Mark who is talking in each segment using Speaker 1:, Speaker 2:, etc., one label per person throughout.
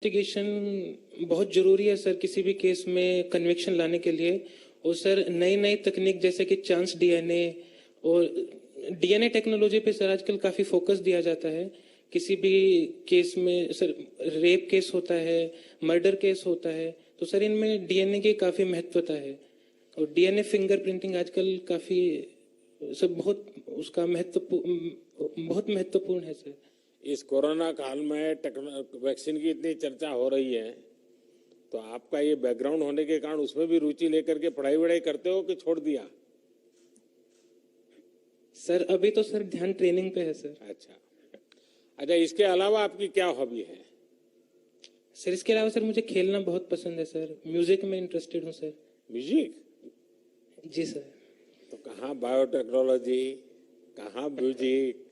Speaker 1: Investigation बहुत ज़रूरी है सर, किसी भी केस में कन्विक्शन लाने के लिए। और सर नई नई तकनीक जैसे कि चांस डीएनए और डीएनए टेक्नोलॉजी पे सर आजकल काफ़ी फोकस दिया जाता है। किसी भी केस में सर, रेप केस होता है, मर्डर केस होता है, तो सर इनमें डीएनए की काफ़ी महत्वता है। और डीएनए फिंगरप्रिंटिंग आजकल काफ़ी सब बहुत उसका बहुत महत्वपूर्ण है सर।
Speaker 2: इस कोरोना काल में वैक्सीन की इतनी चर्चा हो रही है, तो आपका ये बैकग्राउंड होने के कारण उसमें भी रुचि लेकर के पढ़ाई वढ़ाई करते हो कि छोड़ दिया?
Speaker 1: सर अभी तो सर ध्यान ट्रेनिंग पे है सर।
Speaker 2: अच्छा, इसके अलावा आपकी क्या हॉबी है?
Speaker 1: सर इसके अलावा सर मुझे खेलना बहुत पसंद है सर, म्यूजिक में इंटरेस्टेड हूँ सर।
Speaker 2: म्यूजिक?
Speaker 1: जी सर।
Speaker 2: तो कहाँ बायोटेक्नोलॉजी, कहाँ म्यूजिक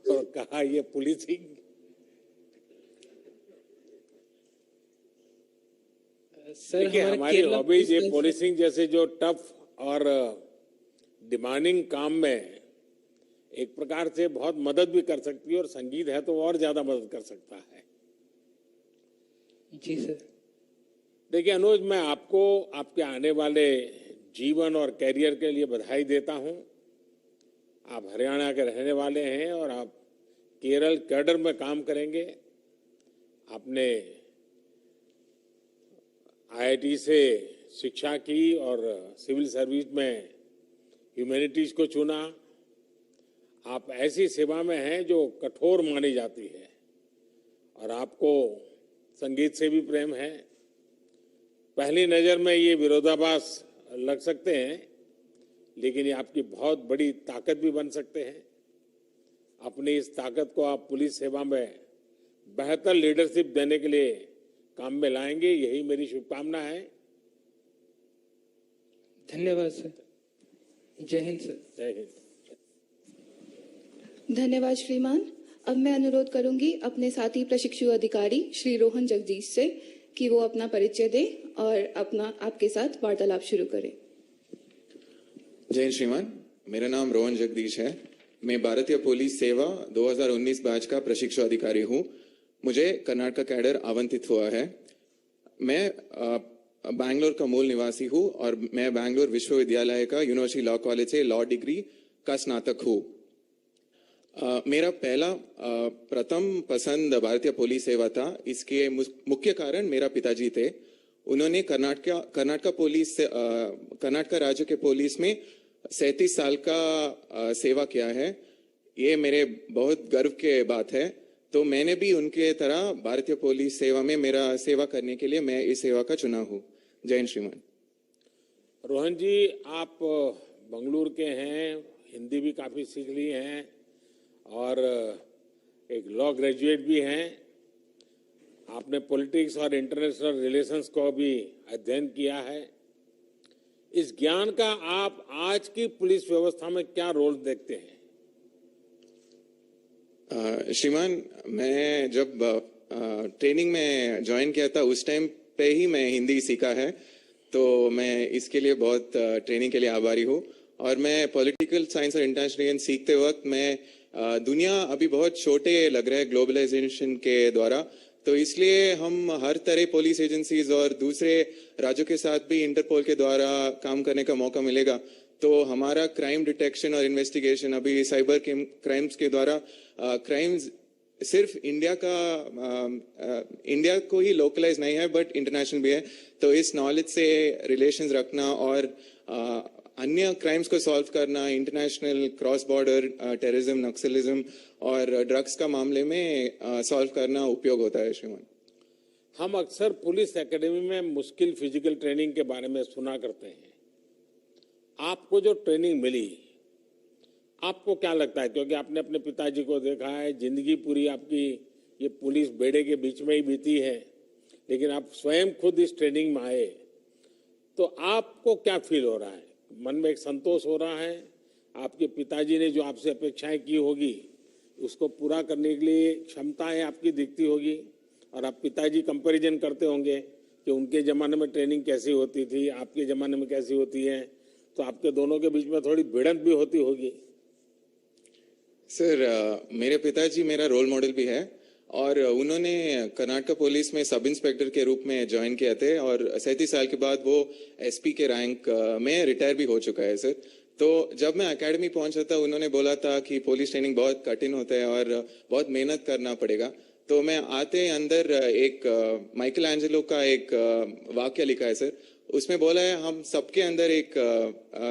Speaker 2: और कहाँ ये पुलिसिंग?
Speaker 1: सर
Speaker 2: हमारी हॉबीज ये पुलिसिंग जैसे जो टफ और डिमांडिंग काम में एक प्रकार से बहुत मदद भी कर सकती है, और संगीत है तो और ज्यादा मदद कर सकता है।
Speaker 1: जी सर।
Speaker 2: देखिए अनुज, मैं आपको आपके आने वाले जीवन और कैरियर के लिए बधाई देता हूं। आप हरियाणा के रहने वाले हैं और आप केरल कैडर में काम करेंगे। आपने आईआईटी से शिक्षा की और सिविल सर्विस में ह्यूमैनिटीज को चुना। आप ऐसी सेवा में हैं जो कठोर मानी जाती है, और आपको संगीत से भी प्रेम है। पहली नजर में ये विरोधाभास लग सकते हैं, लेकिन ये आपकी बहुत बड़ी ताकत भी बन सकते हैं। अपनी इस ताकत को आप पुलिस सेवा में बेहतर लीडरशिप देने के लिए काम में लाएंगे, यही मेरी शुभकामना है।
Speaker 1: धन्यवाद सर। जय हिंद सर।
Speaker 2: जय हिंद।
Speaker 3: धन्यवाद श्रीमान। अब मैं अनुरोध करूंगी अपने साथी प्रशिक्षु अधिकारी श्री रोहन जगदीश से कि वो अपना परिचय दें और अपना आपके साथ वार्तालाप शुरू करें।
Speaker 4: जय हिंद श्रीमान, मेरा नाम रोहन जगदीश है। मैं भारतीय पुलिस सेवा 2019 बैच का प्रशिक्षु अधिकारी हूँ। मुझे कर्नाटक कैडर आवंटित हुआ है। मैं बैंगलोर का मूल निवासी हूँ और मैं बैंगलोर विश्वविद्यालय का यूनिवर्सिटी लॉ कॉलेज से लॉ डिग्री का स्नातक हूँ। मेरा पहला प्रथम पसंद भारतीय पुलिस सेवा था। इसके मुख्य कारण मेरा पिताजी थे। उन्होंने कर्नाटक राज्य के पुलिस में 37 साल का सेवा किया है। ये मेरे बहुत गर्व के बात है। तो मैंने भी उनके तरह भारतीय पुलिस सेवा में मेरा सेवा करने के लिए मैं इस सेवा का चुना हूँ। जय हिंद श्रीमान।
Speaker 2: रोहन जी, आप बंगलुरु के हैं, हिंदी भी काफी सीख ली हैं और एक लॉ ग्रेजुएट भी हैं। आपने पॉलिटिक्स और इंटरनेशनल रिलेशंस को भी अध्ययन किया है। इस ज्ञान का आप आज की पुलिस व्यवस्था में क्या रोल देखते हैं?
Speaker 4: श्रीमान, मैं जब ट्रेनिंग में ज्वाइन किया था उस टाइम पे ही मैं हिंदी सीखा है, तो मैं इसके लिए बहुत ट्रेनिंग के लिए आभारी हूँ। और मैं पॉलिटिकल साइंस और इंटरनेशनल सीखते वक्त मैं दुनिया अभी बहुत छोटे लग रहा है ग्लोबलाइजेशन के द्वारा, तो इसलिए हम हर तरह पुलिस एजेंसीज और दूसरे राज्यों के साथ भी इंटरपोल के द्वारा काम करने का मौका मिलेगा। तो हमारा क्राइम डिटेक्शन और इन्वेस्टिगेशन अभी साइबर क्राइम्स के द्वारा क्राइम्स सिर्फ इंडिया को ही लोकलाइज नहीं है बट इंटरनेशनल भी है। तो इस नॉलेज से रिलेशंस रखना और अन्य क्राइम्स को सॉल्व करना, international cross border terrorism, Naxalism और ड्रग्स का मामले में सॉल्व करना उपयोग होता है। श्रीमान,
Speaker 2: हम अक्सर पुलिस एकेडमी में मुश्किल फिजिकल ट्रेनिंग के बारे में सुना करते हैं। आपको जो ट्रेनिंग मिली, आपको क्या लगता है? क्योंकि आपने अपने पिताजी को देखा है, जिंदगी पूरी आपकी ये पुलिस बेड़े के बीच में ही बीती है, लेकिन आप स्वयं खुद इस ट्रेनिंग में आए, तो आपको क्या फील हो रहा है? मन में एक संतोष हो रहा है? आपके पिताजी ने जो आपसे अपेक्षाएं की होगी उसको पूरा करने के लिए क्षमताएं आपकी दिखती होगी, और आप पिताजी कंपैरिजन करते होंगे कि उनके ज़माने में ट्रेनिंग कैसी होती थी, आपके ज़माने में कैसी होती है, तो आपके दोनों के बीच में थोड़ी भिड़ंत भी होती होगी।
Speaker 4: सर, मेरे पिताजी मेरा रोल मॉडल भी है और उन्होंने कर्नाटक पुलिस में सब इंस्पेक्टर के रूप में ज्वाइन किया थे और 37 साल के बाद वो एसपी के रैंक में रिटायर भी हो चुका है सर। तो जब मैं एकेडमी पहुंचा था उन्होंने बोला था कि पुलिस ट्रेनिंग बहुत कठिन होता है और बहुत मेहनत करना पड़ेगा। तो मैं आते अंदर एक माइकल एंजेलो का एक वाक्य लिखा है सर, उसमें बोला है हम सबके अंदर एक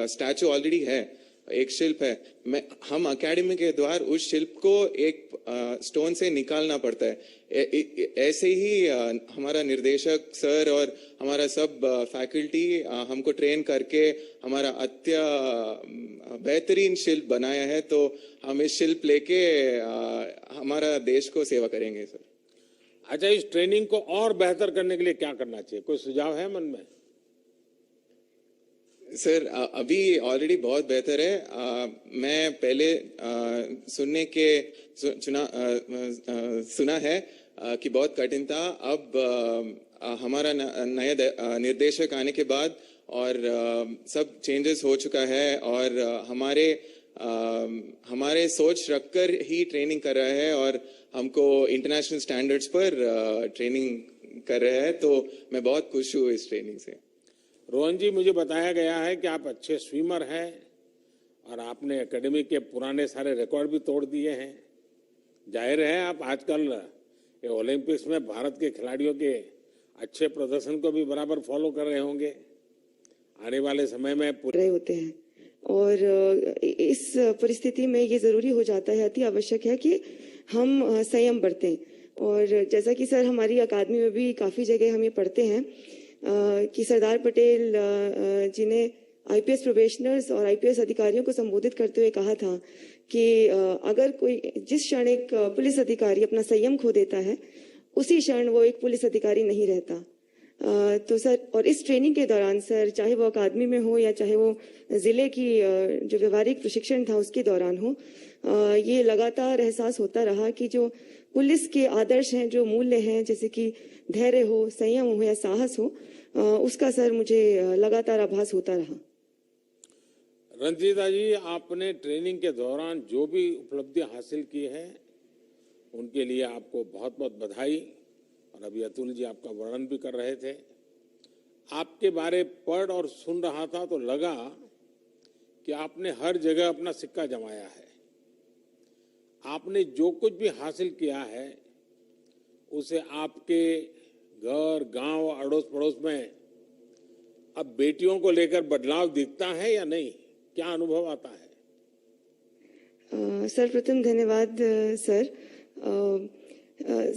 Speaker 4: स्टैचू ऑलरेडी है, एक शिल्प है, हम एकेडमी के द्वार उस शिल्प को एक स्टोन से निकालना पड़ता है। ऐसे ही हमारा निर्देशक सर और हमारा सब फैकल्टी हमको ट्रेन करके हमारा बेहतरीन शिल्प बनाया है। तो हम इस शिल्प लेके हमारा देश को सेवा करेंगे सर।
Speaker 2: अच्छा, इस ट्रेनिंग को और बेहतर करने के लिए क्या करना चाहिए, कोई सुझाव है मन में?
Speaker 4: सर अभी ऑलरेडी बहुत बेहतर है। मैं पहले सुना है कि बहुत कठिन था। अब हमारा नया निर्देशक आने के बाद और सब चेंजेस हो चुका है और हमारे सोच रखकर ही ट्रेनिंग कर रहा है और हमको इंटरनेशनल स्टैंडर्ड्स पर ट्रेनिंग कर रहा है। तो मैं बहुत खुश हूँ इस ट्रेनिंग से।
Speaker 2: रोहन जी, मुझे बताया गया है कि आप अच्छे स्विमर हैं और आपने एकेडमी के पुराने सारे रिकॉर्ड भी तोड़ दिए हैं। जाहिर है आप आजकल ओलंपिक्स में भारत के खिलाड़ियों के अच्छे प्रदर्शन को भी बराबर फॉलो कर रहे होंगे। आने वाले समय में
Speaker 5: रहे होते हैं और इस परिस्थिति में ये जरूरी हो जाता है, अति आवश्यक है कि हम संयम बरतें। और जैसा कि सर हमारी अकादमी में भी काफ़ी जगह हम ये पढ़ते हैं कि सरदार पटेल जी ने आईपीएस प्रोबेशनर्स और आईपीएस अधिकारियों को संबोधित करते हुए कहा था कि अगर कोई जिस क्षण एक पुलिस अधिकारी अपना संयम खो देता है उसी क्षण वो एक पुलिस अधिकारी नहीं रहता। तो सर, और इस ट्रेनिंग के दौरान सर, चाहे वो अकादमी में हो या चाहे वो जिले की जो व्यवहारिक प्रशिक्षण था उसके दौरान हो, ये लगातार एहसास होता रहा कि जो पुलिस के आदर्श हैं, जो मूल्य हैं, जैसे कि धैर्य हो, संयम हो या साहस हो, उसका सर मुझे लगातार आभास होता रहा।
Speaker 2: रंजीता जी, आपने ट्रेनिंग के दौरान जो भी उपलब्धियां हासिल की है उनके लिए आपको बहुत बहुत बधाई। और अभी अतुल जी आपका वर्णन भी कर रहे थे। आपके बारे पढ़ और सुन रहा था तो लगा कि आपने हर जगह अपना सिक्का जमाया है। आपने जो कुछ भी हासिल किया है उसे आपके घर, गांव, अड़ोस पड़ोस में अब बेटियों को लेकर बदलाव दिखता है या नहीं? क्या अनुभव आता है?
Speaker 5: सर प्रथम धन्यवाद सर।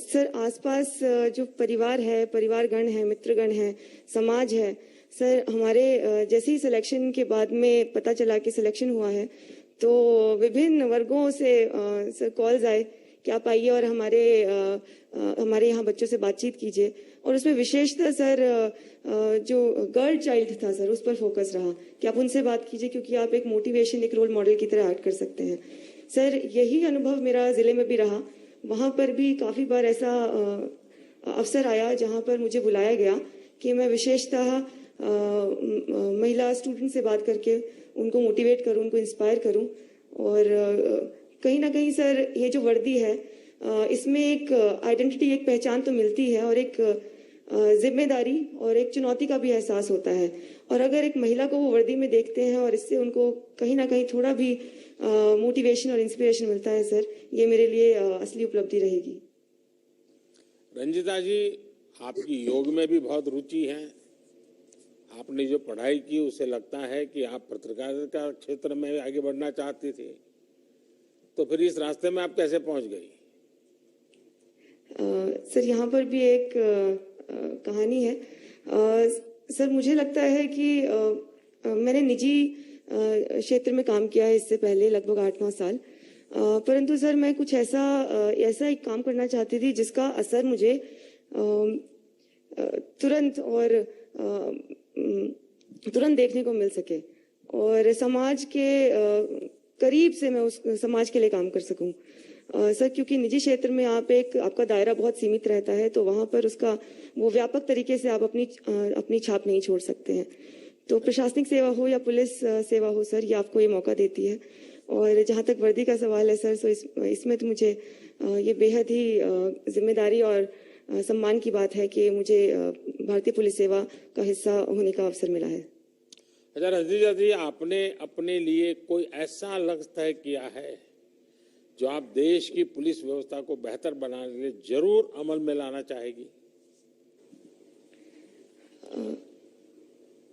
Speaker 5: सर आसपास जो परिवार है, परिवारगण है, मित्रगण है, समाज है, सर हमारे जैसे ही सिलेक्शन के बाद में पता चला कि सिलेक्शन हुआ है तो विभिन्न वर्गों से सर कॉल्स आए कि आप आइए और हमारे यहाँ बच्चों से बातचीत कीजिए। और उसमें विशेषतः सर जो गर्ल चाइल्ड था सर, उस पर फोकस रहा कि आप उनसे बात कीजिए क्योंकि आप एक मोटिवेशन, एक रोल मॉडल की तरह एक्ट कर सकते हैं। सर यही अनुभव मेरा जिले में भी रहा। वहाँ पर भी काफ़ी बार ऐसा अवसर आया जहाँ पर मुझे बुलाया गया कि मैं विशेषतः महिला स्टूडेंट से बात करके उनको मोटिवेट करूं, उनको इंस्पायर करूं। और कहीं ना कहीं सर ये जो वर्दी है इसमें एक आइडेंटिटी, एक पहचान तो मिलती है और एक जिम्मेदारी और एक चुनौती का भी एहसास होता है। और अगर एक महिला को वो वर्दी में देखते हैं और इससे उनको कहीं ना कहीं थोड़ा भी मोटिवेशन और इंस्पिरेशन मिलता है सर, ये मेरे लिए असली उपलब्धि रहेगी।
Speaker 2: रंजिता जी, आपकी योग में भी बहुत रुचि है। आपने जो पढ़ाई की उससे लगता है कि आप पत्रकारिता क्षेत्र में आगे बढ़ना चाहती थी, तो फिर इस रास्ते में आप कैसे पहुंच गई?
Speaker 5: सर यहाँ पर भी एक कहानी है। सर मुझे लगता है कि मैंने निजी क्षेत्र में काम किया है इससे पहले लगभग 8-9 साल, परंतु सर मैं कुछ ऐसा एक काम करना चाहती थी जिसका असर मुझे तुरंत देखने को मिल सके और समाज के करीब से मैं उस समाज के लिए काम कर सकूं। सर क्योंकि निजी क्षेत्र में आपका दायरा बहुत सीमित रहता है, तो वहां पर उसका वो व्यापक तरीके से आप अपनी छाप नहीं छोड़ सकते हैं। तो प्रशासनिक सेवा हो या पुलिस सेवा हो सर, ये आपको ये मौका देती है। और जहाँ तक वर्दी का सवाल है सर, तो इसमें तो मुझे ये बेहद ही जिम्मेदारी और सम्मान की बात है कि मुझे भारतीय पुलिस सेवा का हिस्सा होने का अवसर मिला है।
Speaker 2: अच्छा रंजीता जी, आपने अपने लिए कोई ऐसा लक्ष्य तय किया है जो आप देश की पुलिस व्यवस्था को बेहतर बनाने के लिए जरूर अमल में लाना चाहेगी?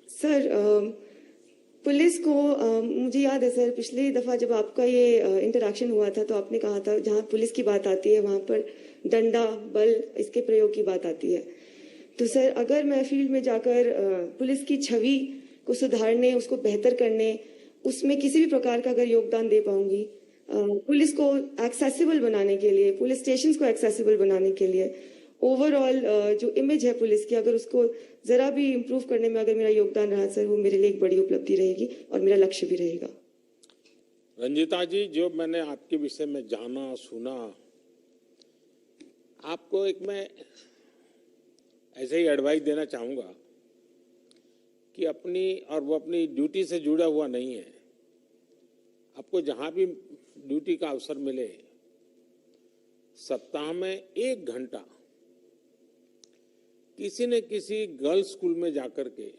Speaker 5: सर, पुलिस को मुझे याद है सर, पिछली दफा जब आपका ये इंटरेक्शन हुआ था तो आपने कहा था जहां पुलिस की बात आती है वहां पर डंडा बल इसके प्रयोग की बात आती है। तो सर, अगर मैं फील्ड में जाकर पुलिस की छवि को सुधारने, उसको बेहतर करने, उसमें किसी भी प्रकार का अगर योगदान दे पाऊंगी, पुलिस को एक्सेसिबल बनाने के लिए, पुलिस स्टेशंस को एक्सेसिबल बनाने के लिए, ओवरऑल जो इमेज है पुलिस की, अगर उसको जरा भी इम्प्रूव करने में अगर मेरा योगदान रहा सर, वो मेरे लिए एक बड़ी उपलब्धि रहेगी और मेरा लक्ष्य भी रहेगा।
Speaker 2: रंजीता जी, जो मैंने आपके विषय में जाना सुना, आपको एक मैं ऐसे ही एडवाइस देना चाहूंगा कि वो अपनी ड्यूटी से जुड़ा हुआ नहीं है। आपको जहां भी ड्यूटी का अवसर मिले, सप्ताह में 1 घंटा किसी न किसी गर्ल्स स्कूल में जाकर के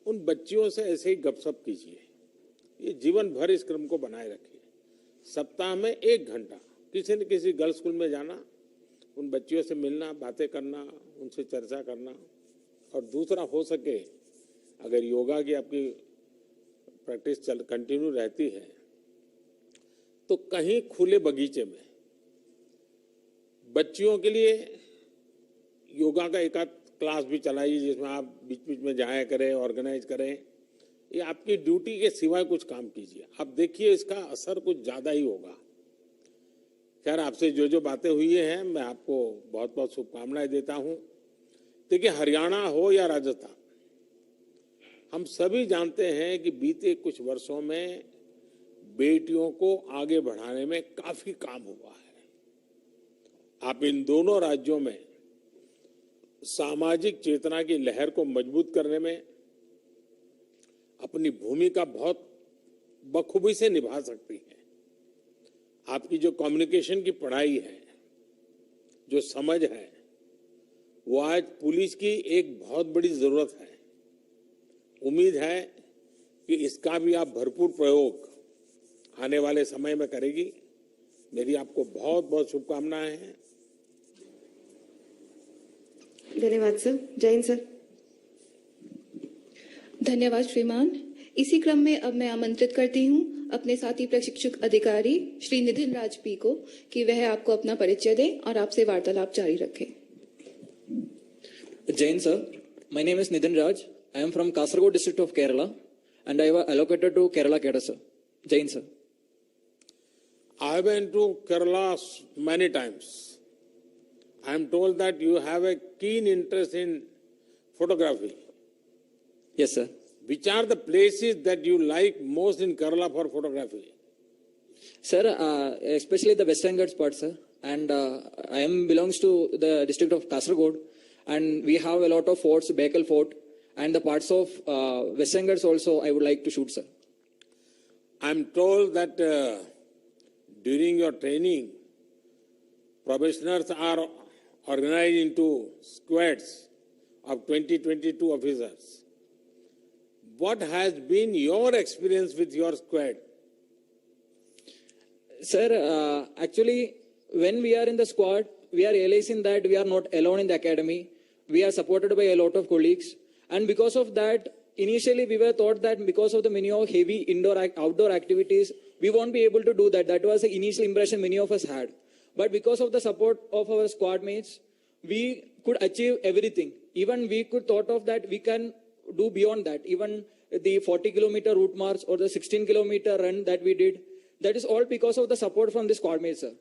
Speaker 2: उन बच्चियों से ऐसे ही गपशप कीजिए। ये जीवन भर इस क्रम को बनाए रखिए। सप्ताह में 1 घंटा किसी न किसी गर्ल्स स्कूल में जाना, उन बच्चियों से मिलना, बातें करना, उनसे चर्चा करना। और दूसरा, हो सके अगर योगा की आपकी प्रैक्टिस कंटिन्यू रहती है तो कहीं खुले बगीचे में बच्चियों के लिए योगा का एक आध क्लास भी चलाइए, जिसमें आप बीच बीच में जाया करें, ऑर्गेनाइज करें। ये आपकी ड्यूटी के सिवाय कुछ काम कीजिए, आप देखिए इसका असर कुछ ज्यादा ही होगा। खैर, आपसे जो जो बातें हुई हैं, मैं आपको बहुत बहुत शुभकामनाएं देता हूं। देखिए, हरियाणा हो या राजस्थान, हम सभी जानते हैं कि बीते कुछ वर्षों में बेटियों को आगे बढ़ाने में काफी काम हुआ है। आप इन दोनों राज्यों में सामाजिक चेतना की लहर को मजबूत करने में अपनी भूमिका बहुत बखूबी से निभा सकती है। आपकी जो कम्युनिकेशन की पढ़ाई है, जो समझ है, वो आज पुलिस की एक बहुत बड़ी जरूरत है। उम्मीद है कि इसका भी आप भरपूर प्रयोग आने वाले समय में करेगी। मेरी आपको बहुत बहुत शुभकामनाएं हैं।
Speaker 5: धन्यवाद सर। जय हिंद सर।
Speaker 3: धन्यवाद श्रीमान। इसी क्रम में अब मैं आमंत्रित करती हूँ अपने साथी प्रशिक्षक अधिकारी श्री नितिन राज पी को कि वह आपको अपना परिचय दें और आपसे वार्तालाप जारी रखें।
Speaker 6: जय Hind sir, my name is Nitin Raj. I am from Kasaragod district of Kerala and I was allocated to Kerala cadre sir. Jai Hind sir.
Speaker 2: I have been to Kerala many times. I am told that you have a keen interest in photography.
Speaker 6: Yes sir.
Speaker 2: Which are the places that you like most in Kerala for photography?
Speaker 6: Sir, especially the Western Ghats part sir, and I am belongs to the district of Kasaragod and we have a lot of forts, Bekal Fort and the parts of Western Ghats also I would like to shoot sir.
Speaker 2: I am told that during your training, probationers are organized into squads of 20-22 officers. What has been your experience with your squad?
Speaker 6: Sir, actually, when we are in the squad, we are realizing that we are not alone in the academy. We are supported by a lot of colleagues. And because of that, initially we were thought that because of the many of heavy outdoor activities, we won't be able to do that. That was the initial impression many of us had. But because of the support of our squad mates, we could achieve everything. Even we could thought of that we can do beyond that. Even the 40-kilometer route march or the 16-kilometer run that we did, that is all because of the support from the squad mates, sir.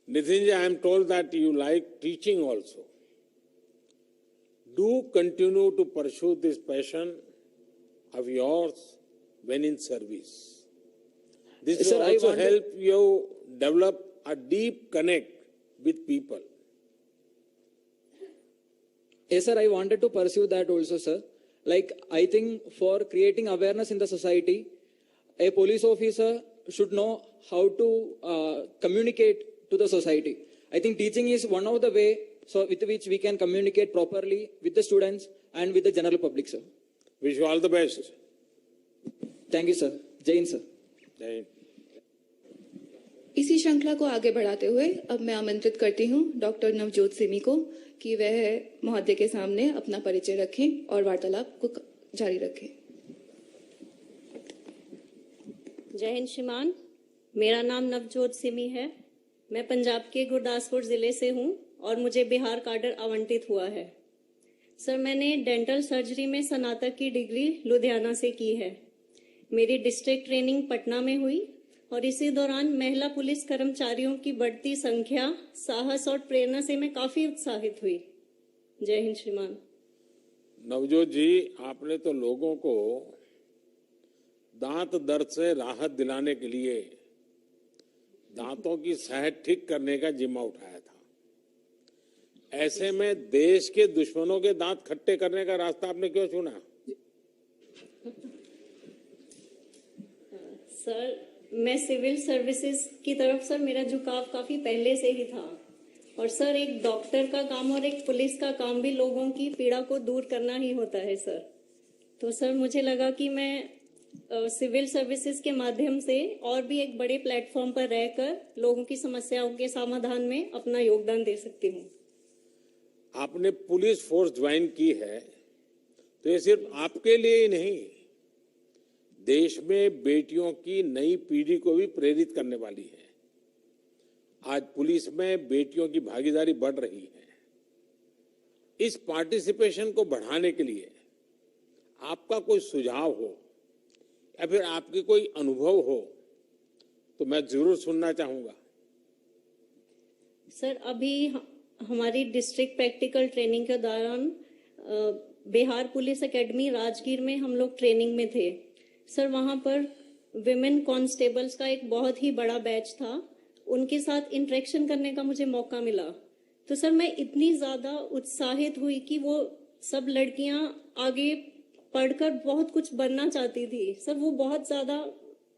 Speaker 2: Nitinji, I am told that you like teaching also. Do continue to pursue this passion of yours when in service. This will also help you develop a deep connect with people.
Speaker 6: Yes, sir, I wanted to pursue that also, sir. Like, I think for creating awareness in the society, a police officer should know how to communicate to the society. I think teaching is one of the way so with which we can communicate properly with the students and with the general public, sir.
Speaker 2: Wish you all the best.
Speaker 6: Thank you, sir. Jai Hind, sir.
Speaker 2: जय हिंद।
Speaker 3: इसी श्रृंखला को आगे बढ़ाते हुए अब मैं आमंत्रित करती हूँ डॉक्टर नवजोत सिमी को कि वह महोदय के सामने अपना परिचय रखें और वार्तालाप को जारी रखें।
Speaker 7: जय हिंद श्रीमान, मेरा नाम नवजोत सिमी है। मैं पंजाब के गुरदासपुर जिले से हूँ और मुझे बिहार काडर आवंटित हुआ है। सर, मैंने डेंटल सर्जरी में स्नातक की डिग्री लुधियाना से की है। मेरी डिस्ट्रिक्ट ट्रेनिंग पटना में हुई और इसी दौरान महिला पुलिस कर्मचारियों की बढ़ती संख्या, साहस और प्रेरणा से मैं काफी उत्साहित हुई। जय हिंद श्रीमान।
Speaker 2: नवजोत जी, आपने तो लोगों को दांत दर्द से राहत दिलाने के लिए दांतों की सेहत ठीक करने का जिम्मा उठाया था। ऐसे में देश के दुश्मनों के दांत खट्टे करने का रास्ता आपने क्यों चुना?
Speaker 7: सर, मैं सिविल सर्विसेज की तरफ सर मेरा झुकाव काफी पहले से ही था और सर एक डॉक्टर का काम और एक पुलिस का काम भी लोगों की पीड़ा को दूर करना ही होता है सर। तो सर मुझे लगा कि मैं सिविल सर्विसेज के माध्यम से और भी एक बड़े प्लेटफॉर्म पर रहकर लोगों की समस्याओं के समाधान में अपना योगदान दे सकती हूँ।
Speaker 2: आपने पुलिस फोर्स ज्वाइन की है तो ये सिर्फ आपके लिए ही नहीं, देश में बेटियों की नई पीढ़ी को भी प्रेरित करने वाली है। आज पुलिस में बेटियों की भागीदारी बढ़ रही है। इस पार्टिसिपेशन को बढ़ाने के लिए आपका कोई सुझाव हो या फिर आपके कोई अनुभव हो तो मैं जरूर सुनना चाहूंगा।
Speaker 7: सर, अभी हमारी डिस्ट्रिक्ट प्रैक्टिकल ट्रेनिंग के दौरान बिहार पुलिस एकेडमी राजगीर में हम लोग ट्रेनिंग में थे। सर, वहां पर विमेन कांस्टेबल्स का एक बहुत ही बड़ा बैच था। उनके साथ इंटरेक्शन करने का मुझे मौका मिला तो सर मैं इतनी ज्यादा उत्साहित हुई कि वो सब लड़कियां आगे पढ़कर बहुत कुछ बनना चाहती थी। सर, वो बहुत ज्यादा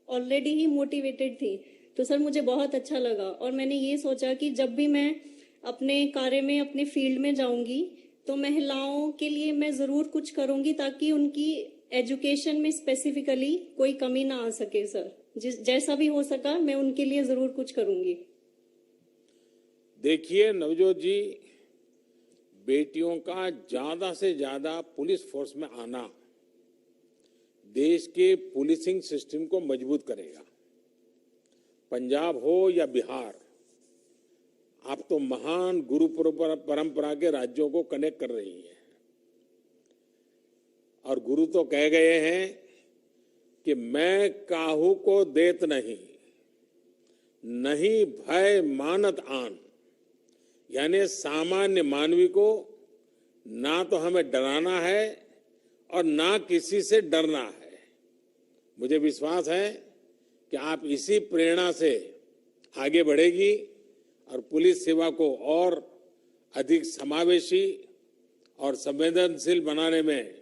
Speaker 7: ऑलरेडी ही मोटिवेटेड थी। तो सर मुझे बहुत अच्छा लगा और मैंने ये सोचा कि जब भी मैं अपने कार्य में अपने फील्ड में जाऊंगी तो महिलाओं के लिए मैं जरूर कुछ करूंगी ताकि उनकी एजुकेशन में स्पेसिफिकली कोई कमी ना आ सके। सर, जैसा भी हो सका मैं उनके लिए जरूर कुछ करूंगी।
Speaker 2: देखिए नवजोत जी, बेटियों का ज्यादा से ज्यादा पुलिस फोर्स में आना देश के पुलिसिंग सिस्टम को मजबूत करेगा। पंजाब हो या बिहार, आप तो महान गुरु परंपरा के राज्यों को कनेक्ट कर रही हैं और गुरु तो कह गए हैं कि मैं काहू को देत नहीं, नहीं भय मानत आन, यानी सामान्य मानवी को ना तो हमें डराना है और ना किसी से डरना है। मुझे विश्वास है कि आप इसी प्रेरणा से आगे बढ़ेगी और पुलिस सेवा को और अधिक समावेशी और संवेदनशील बनाने में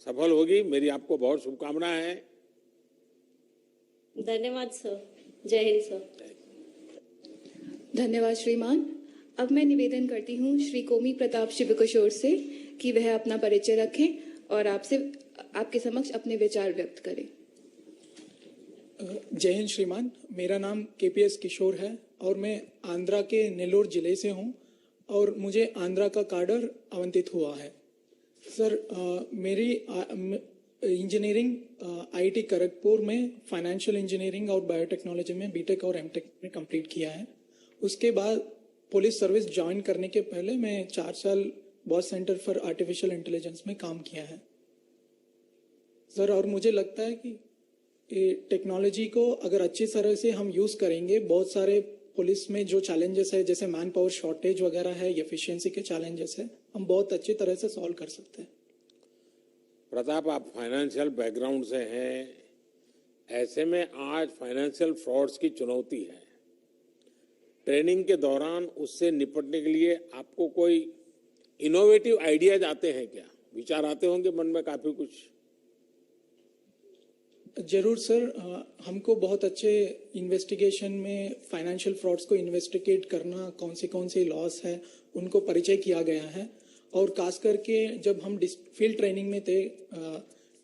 Speaker 2: सफल होगी। मेरी आपको बहुत शुभकामनाएं हैं।
Speaker 7: धन्यवाद सर। जय हिंद सर।
Speaker 3: धन्यवाद श्रीमान। अब मैं निवेदन करती हूँ श्री कोमी प्रताप शिवकिशोर से कि वह अपना परिचय रखें और आपके समक्ष अपने विचार व्यक्त करें।
Speaker 8: जय हिंद श्रीमान, मेरा नाम केपीएस किशोर है और मैं आंध्रा के नेल्लोर जिले से हूँ और मुझे आंध्रा का काडर आवंटित हुआ है। सर, मेरी इंजीनियरिंग आईटी खड़गपुर में फाइनेंशियल इंजीनियरिंग और बायोटेक्नोलॉजी में बीटेक और एमटेक में कंप्लीट किया है। उसके बाद पुलिस सर्विस ज्वाइन करने के पहले मैं 4 साल boss centre for artificial intelligence में काम किया है सर। और मुझे लगता है कि टेक्नोलॉजी को अगर अच्छी तरह से हम यूज करेंगे, बहुत सारे पुलिस में जो चैलेंजेस है जैसे मैन पावर शॉर्टेज वगैरह है, एफिशिएंसी के चैलेंजेस है, हम बहुत अच्छी तरह से सॉल्व कर सकते हैं।
Speaker 2: प्रताप, आप फाइनेंशियल बैकग्राउंड से हैं, ऐसे में आज फाइनेंशियल फ्रॉड्स की चुनौती है। ट्रेनिंग के दौरान उससे निपटने के लिए आपको कोई इनोवेटिव आइडियाज आते हैं क्या? विचार आते होंगे मन में काफी कुछ।
Speaker 8: जरूर सर, हमको बहुत अच्छे इन्वेस्टिगेशन में फाइनेंशियल फ्रॉड्स को इन्वेस्टिगेट करना, कौन से लॉस है उनको परिचय किया गया है। और खास करके जब हम फील्ड ट्रेनिंग में थे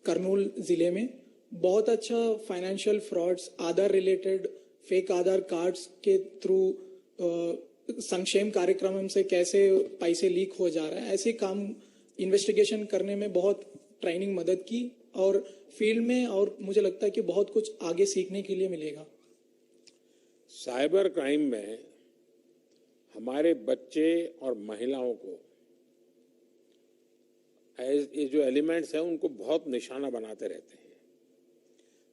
Speaker 8: करनूल जिले में, बहुत अच्छा फाइनेंशियल फ्रॉड्स, आधार रिलेटेड फेक आधार कार्ड्स के थ्रू संक्षेम कार्यक्रम से कैसे पैसे लीक हो जा रहा है, ऐसे काम इन्वेस्टिगेशन करने में बहुत ट्रेनिंग मदद की और फील्ड में, और मुझे लगता है कि बहुत कुछ आगे सीखने के लिए मिलेगा।
Speaker 2: साइबर क्राइम में हमारे बच्चे और महिलाओं को ये जो एलिमेंट्स हैं उनको बहुत निशाना बनाते रहते हैं,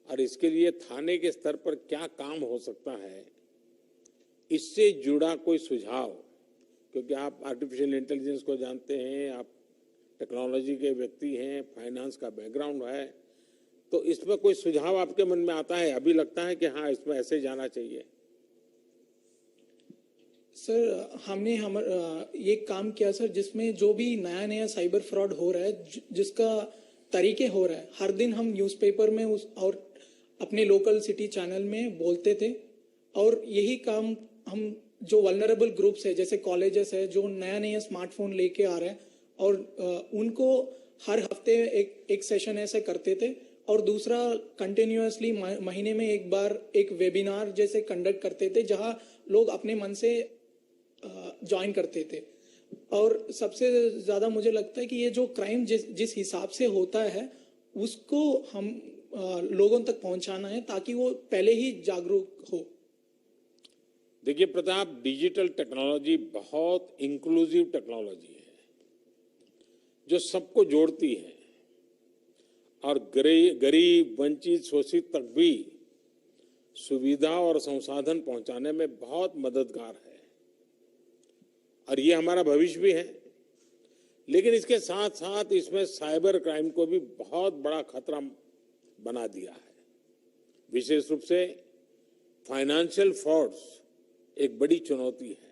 Speaker 2: और इसके लिए थाने के स्तर पर क्या काम हो सकता है, इससे जुड़ा कोई सुझाव, क्योंकि आप आर्टिफिशियल इंटेलिजेंस को जानते हैं, आप टेक्नोलॉजी के व्यक्ति हैं, फाइनेंस का बैकग्राउंड है, तो इसमें कोई सुझाव आपके मन में आता है? अभी लगता है कि हाँ इसमें ऐसे जाना चाहिए?
Speaker 8: सर, हमने ये काम किया सर, जिसमें जो भी नया नया साइबर फ्रॉड हो रहा है, जिसका तरीके हो रहा है, हर दिन हम न्यूज़पेपर में और अपने लोकल सिटी चैनल में बोलते थे। और यही काम हम जो वल्नरेबल ग्रुप्स है, जैसे कॉलेजेस है, जो नया नया स्मार्टफोन लेके आ रहे हैं, और उनको हर हफ्ते एक सेशन ऐसे करते थे। और दूसरा, कंटिन्यूअसली महीने में एक बार एक वेबिनार जैसे कंडक्ट करते थे, जहां लोग अपने मन से ज्वाइन करते थे। और सबसे ज्यादा मुझे लगता है कि ये जो क्राइम जिस हिसाब से होता है, उसको हम लोगों तक पहुंचाना है, ताकि वो पहले ही जागरूक हो।
Speaker 2: देखिए प्रताप, डिजिटल टेक्नोलॉजी बहुत इंक्लूसिव टेक्नोलॉजी है जो सबको जोड़ती है, और गरीब, वंचित, शोषित तक भी सुविधा और संसाधन पहुंचाने में बहुत मददगार है, और ये हमारा भविष्य भी है। लेकिन इसके साथ साथ इसमें साइबर क्राइम को भी बहुत बड़ा खतरा बना दिया है। विशेष रूप से फाइनेंशियल फ्रॉड्स एक बड़ी चुनौती है।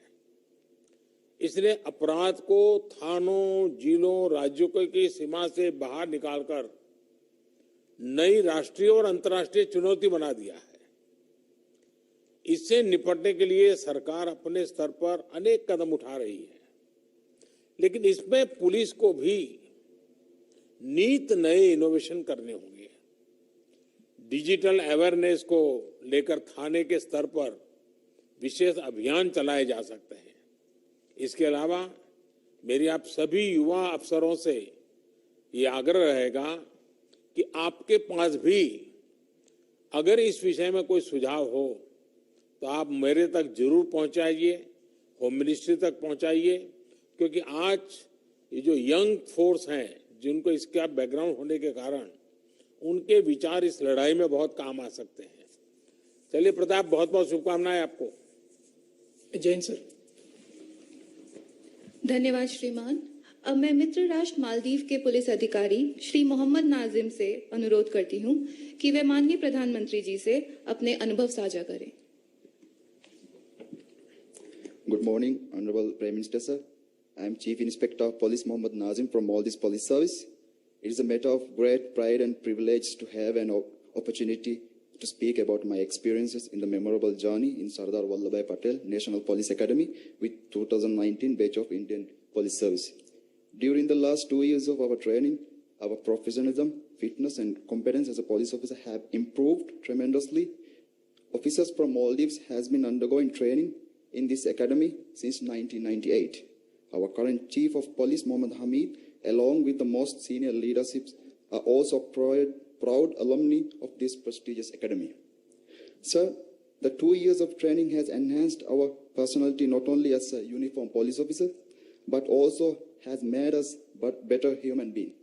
Speaker 2: इसलिए अपराध को थानों, जिलों, राज्यों की सीमा से बाहर निकालकर नई राष्ट्रीय और अंतर्राष्ट्रीय चुनौती बना दिया है। इससे निपटने के लिए सरकार अपने स्तर पर अनेक कदम उठा रही है, लेकिन इसमें पुलिस को भी नित नए इनोवेशन करने होंगे। डिजिटल अवेयरनेस को लेकर थाने के स्तर पर विशेष अभियान चलाए जा सकते हैं। इसके अलावा मेरी आप सभी युवा अफसरों से ये आग्रह रहेगा कि आपके पास भी अगर इस विषय में कोई सुझाव हो तो आप मेरे तक जरूर पहुंचाइए, होम मिनिस्ट्री तक पहुंचाइए, क्योंकि आज ये जो यंग फोर्स हैं, जिनको इसका बैकग्राउंड होने के कारण उनके विचार इस लड़ाई में बहुत काम आ सकते हैं। चलिए प्रताप, बहुत बहुत शुभकामनाएं आपको।
Speaker 8: जय हिंद सर।
Speaker 3: धन्यवाद श्रीमान। अब मैं मित्र राष्ट्र मालदीव के पुलिस अधिकारी श्री मोहम्मद नाजिम से अनुरोध करती हूं कि वे माननीय प्रधानमंत्री जी से अपने अनुभव साझा करें।
Speaker 9: Good morning, Honorable Prime Minister, sir. I am Chief Inspector of Police Mohammad Nazim from Maldives Police Service. It is a matter of great pride and privilege to have an opportunity to speak about my experiences in the memorable journey in Sardar Vallabhbhai Patel National Police Academy with 2019 batch of Indian Police Service. During the last 2 years of our training, our professionalism, fitness and competence as a police officer have improved tremendously. Officers from Maldives has been undergoing training in this academy since 1998. Our current Chief of Police, Mohammad Hamid, along with the most senior leaderships, are also proud alumni of this prestigious academy. Sir, the 2 years of training has enhanced our personality not only as a uniformed police officer, but also has made us better human beings.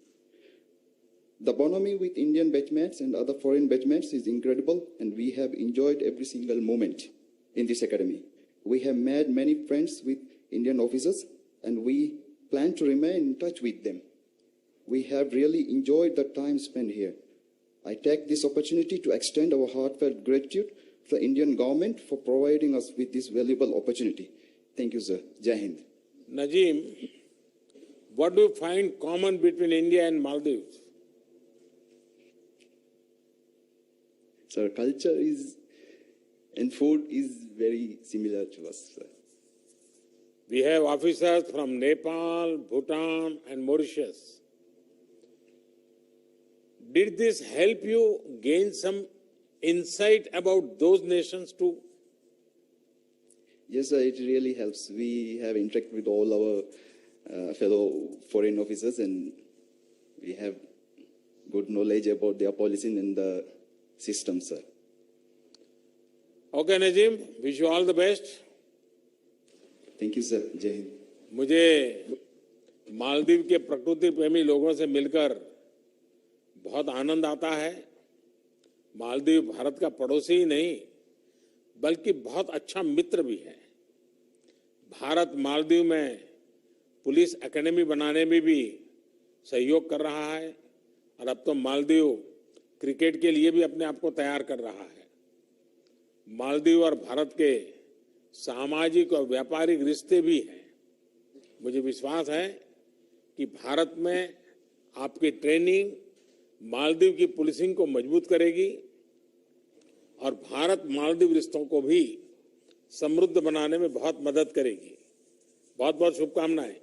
Speaker 9: The bonhomie with Indian batchmates and other foreign batchmates is incredible, and we have enjoyed every single moment in this academy. We have made many friends with Indian officers, and we plan to remain in touch with them. We have really enjoyed the time spent here. I take this opportunity to extend our heartfelt gratitude to the Indian government for providing us with this valuable opportunity. Thank you, sir. Jai Hind.
Speaker 2: Najim, what do you find common between India and Maldives?
Speaker 9: Sir, culture is and food is very similar to us, sir.
Speaker 2: We have officers from Nepal, Bhutan, and Mauritius. Did this help you gain some insight about those nations too?
Speaker 9: Yes, sir, it really helps. We have interacted with all our fellow foreign officers, and we have good knowledge about their policy and the system, sir.
Speaker 2: Okay, Najim, wish you all the best.
Speaker 9: Thank you, sir. Jai Hind.
Speaker 2: मुझे मालदीव के प्रकृति प्रेमी लोगों से मिलकर बहुत आनंद आता है। मालदीव भारत का पड़ोसी ही नहीं बल्कि बहुत अच्छा मित्र भी है। भारत मालदीव में पुलिस एकेडमी बनाने में भी सहयोग कर रहा है और अब तो मालदीव क्रिकेट के लिए भी अपने आप को तैयार कर रहा है। मालदीव और भारत के सामाजिक और व्यापारिक रिश्ते भी हैं। मुझे विश्वास है कि भारत में आपकी ट्रेनिंग मालदीव की पुलिसिंग को मजबूत करेगी और भारत मालदीव रिश्तों को भी समृद्ध बनाने में बहुत मदद करेगी। बहुत बहुत शुभकामनाएं।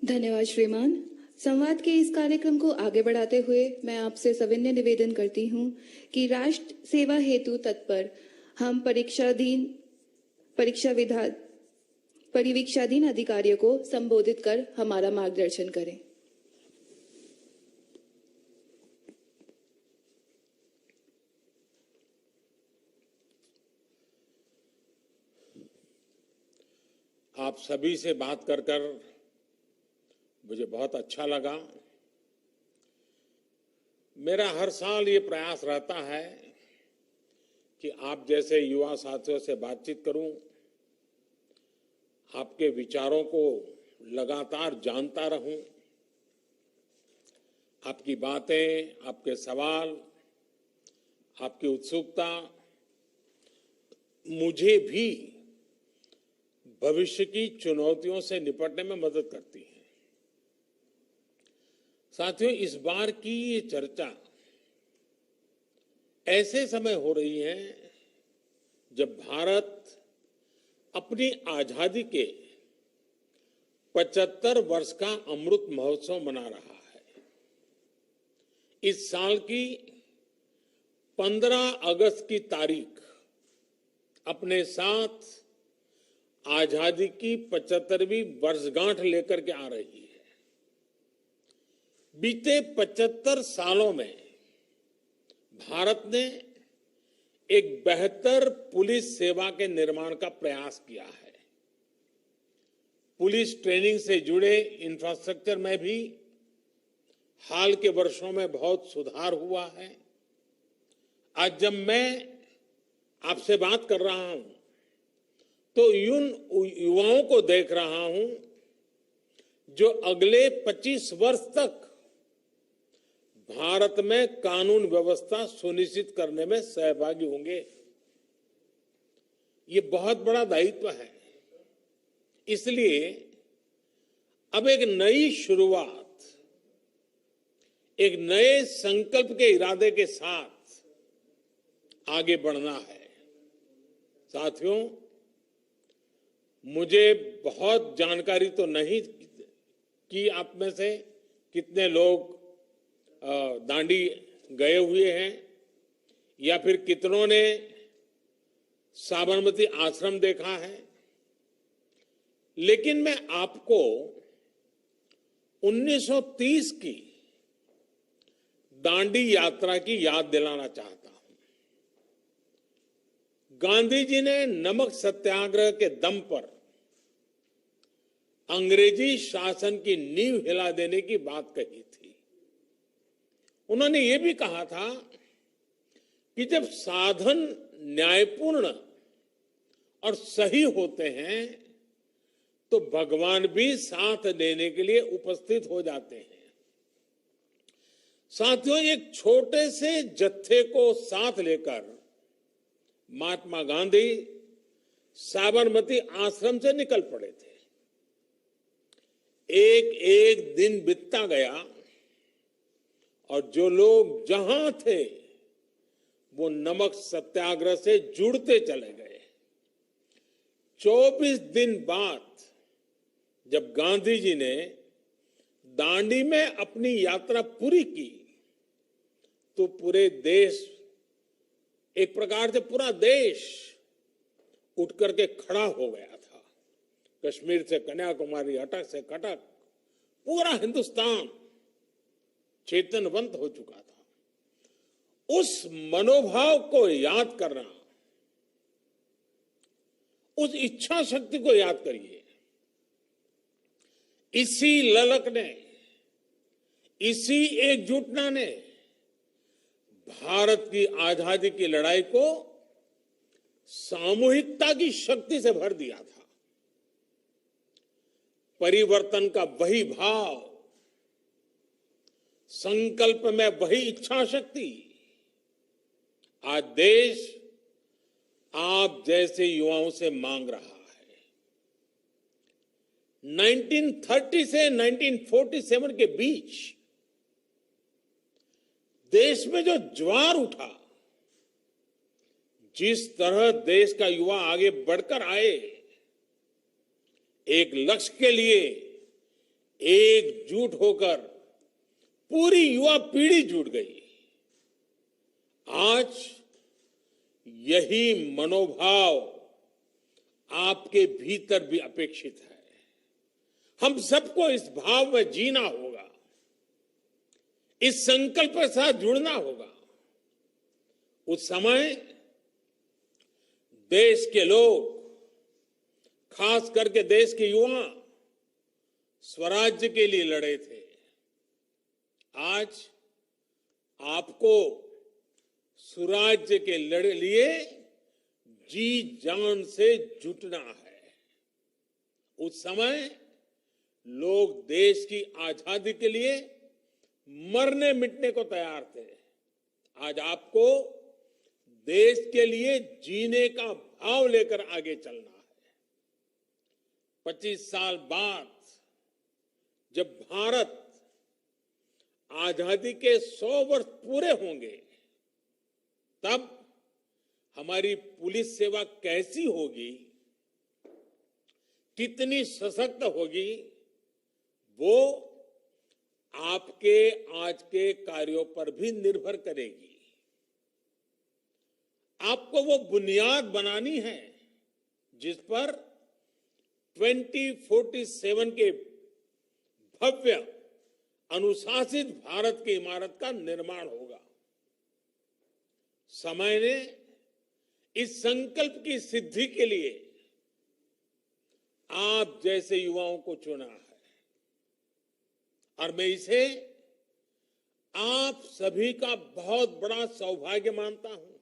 Speaker 3: धन्यवाद श्रीमान। संवाद के इस कार्यक्रम को आगे बढ़ाते हुए मैं आपसे सविनय निवेदन करती हूं कि राष्ट्र सेवा हेतु तत्पर हम परिवीक्षाधीन अधिकारियों को संबोधित कर हमारा मार्गदर्शन करें।
Speaker 2: आप सभी से बात कर मुझे बहुत अच्छा लगा। मेरा हर साल ये प्रयास रहता है कि आप जैसे युवा साथियों से बातचीत करूं, आपके विचारों को लगातार जानता रहूं, आपकी बातें, आपके सवाल, आपकी उत्सुकता मुझे भी भविष्य की चुनौतियों से निपटने में मदद करती है। साथियों, इस बार की ये चर्चा ऐसे समय हो रही है जब भारत अपनी आजादी के 75 वर्ष का अमृत महोत्सव मना रहा है। इस साल की 15 अगस्त की तारीख अपने साथ आजादी की 75वीं वर्षगांठ लेकर के आ रही है। बीते 75 सालों में भारत ने एक बेहतर पुलिस सेवा के निर्माण का प्रयास किया है। पुलिस ट्रेनिंग से जुड़े इंफ्रास्ट्रक्चर में भी हाल के वर्षों में बहुत सुधार हुआ है। आज जब मैं आपसे बात कर रहा हूं तो उन युवाओं को देख रहा हूं जो अगले 25 वर्ष तक भारत में कानून व्यवस्था सुनिश्चित करने में सहभागी होंगे। ये बहुत बड़ा दायित्व है। इसलिए अब एक नई शुरुआत, एक नए संकल्प के इरादे के साथ आगे बढ़ना है। साथियों, मुझे बहुत जानकारी तो नहीं कि आप में से कितने लोग दांडी गए हुए हैं या फिर कितनों ने साबरमती आश्रम देखा है, लेकिन मैं आपको 1930 की दांडी यात्रा की याद दिलाना चाहता हूं। गांधी जी ने नमक सत्याग्रह के दम पर अंग्रेजी शासन की नींव हिला देने की बात कही थी। उन्होंने ये भी कहा था कि जब साधन न्यायपूर्ण और सही होते हैं तो भगवान भी साथ देने के लिए उपस्थित हो जाते हैं। साथियों, एक छोटे से जत्थे को साथ लेकर महात्मा गांधी साबरमती आश्रम से निकल पड़े थे। एक एक दिन बीतता गया और जो लोग जहां थे वो नमक सत्याग्रह से जुड़ते चले गए। 24 दिन बाद जब गांधी जी ने दांडी में अपनी यात्रा पूरी की तो पूरे देश, एक प्रकार से पूरा देश उठ करके खड़ा हो गया था। कश्मीर से कन्याकुमारी, अटक से कटक, पूरा हिंदुस्तान चेतनवंत हो चुका था। उस मनोभाव को याद करना, उस इच्छा शक्ति को याद करिए। इसी ललक ने, इसी एकजुटता ने भारत की आजादी की लड़ाई को सामूहिकता की शक्ति से भर दिया था। परिवर्तन का वही भाव, संकल्प में वही इच्छा शक्ति आज देश आप जैसे युवाओं से मांग रहा है। 1930 से 1947 के बीच देश में जो ज्वार उठा, जिस तरह देश का युवा आगे बढ़कर आए, एक लक्ष्य के लिए एकजुट होकर पूरी युवा पीढ़ी जुट गई। आज यही मनोभाव आपके भीतर भी अपेक्षित है। हम सबको इस भाव में जीना होगा, इस संकल्प के साथ जुड़ना होगा। उस समय देश के लोग, खास करके देश के युवा, स्वराज्य के लिए लड़े थे। आज आपको सुराज्य के लिए जी जान से जुटना है। उस समय लोग देश की आजादी के लिए मरने मिटने को तैयार थे। आज आपको देश के लिए जीने का भाव लेकर आगे चलना है। 25 साल बाद जब भारत आजादी के 100 वर्ष पूरे होंगे, तब हमारी पुलिस सेवा कैसी होगी, कितनी सशक्त होगी, वो आपके आज के कार्यों पर भी निर्भर करेगी। आपको वो बुनियाद बनानी है जिस पर 2047 के भव्य अनुशासित भारत की इमारत का निर्माण होगा। समय ने इस संकल्प की सिद्धि के लिए आप जैसे युवाओं को चुना है और मैं इसे आप सभी का बहुत बड़ा सौभाग्य मानता हूं।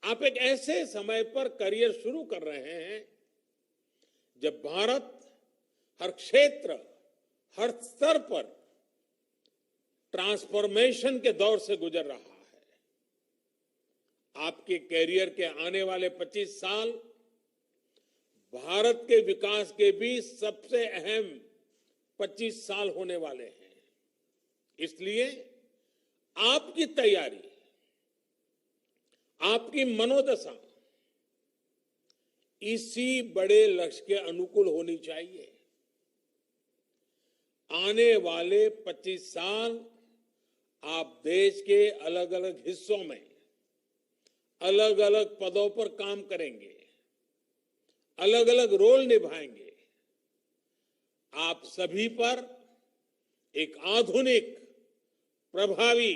Speaker 2: आप एक ऐसे समय पर करियर शुरू कर रहे हैं जब भारत हर क्षेत्र, हर स्तर पर ट्रांसफॉर्मेशन के दौर से गुजर रहा है। आपके कैरियर के आने वाले 25 साल भारत के विकास के भी सबसे अहम 25 साल होने वाले हैं। इसलिए आपकी तैयारी, आपकी मनोदशा इसी बड़े लक्ष्य के अनुकूल होनी चाहिए। आने वाले 25 साल आप देश के अलग अलग हिस्सों में अलग अलग पदों पर काम करेंगे, अलग अलग रोल निभाएंगे। आप सभी पर एक आधुनिक, प्रभावी